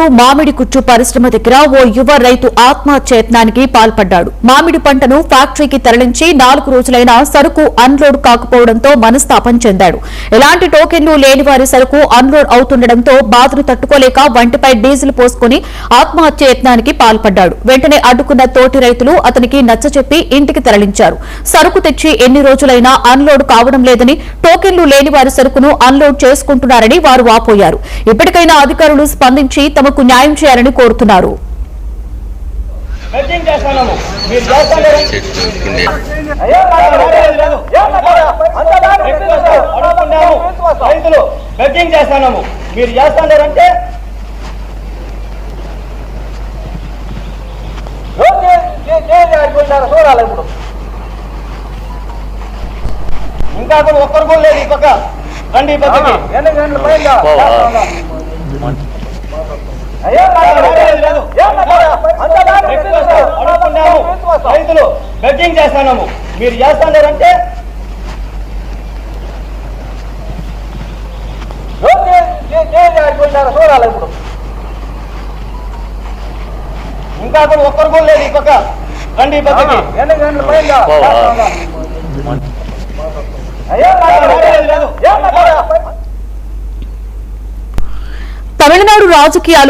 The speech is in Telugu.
తమిళనాడు మామిడి కుచ్చు పరిశ్రమ దగ్గర ఓ యువ రైతు ఆత్మహత్యయత్నానికి పాల్పడ్డాడు. మామిడి పంటను ఫ్యాక్టరీకి తరలించి 4 రోజులైనా సరుకు అన్లోడ్ కాకపోవడంతో మనస్తాపం చెందాడు. ఎలాంటి టోకెన్లు లేని వారి సరుకు అన్లోడ్ అవుతుండటంతో బాధను తట్టుకోలేక వంటిపై డీజిల్ పోసుకుని ఆత్మహత్యయత్నానికి పాల్పడ్డాడు. వెంటనే అడ్డుకున్న తోటి రైతులు అతనికి నచ్చచెప్పి ఇంటికి తరలించారు. సరుకు తెచ్చి ఎన్ని రోజులైనా అన్లోడ్ కావడం లేదని, టోకెన్లు లేని వారి సరుకును అన్లోడ్ చేసుకుంటున్నారని వారు వాపోయారు. ఇప్పటికైనా అధికారులు స్పందించి తమకు న్యాయం చేయాలని కోరుతున్నారు. ఇంకా ఒక్కరు కూడా లేదు. ఈ పక్క రండి, ఈ పక్కకి రైతులు బెడ్జింగ్ చేస్తున్నాము, మీరు చేస్తున్నారంటే చూడాలి. ఇప్పుడు ఇంకా ఒక్కరు కూడా లేదు. ఈ పక్క రండి, ఈ పక్కకి తమిళనాడు రాజకీయాలు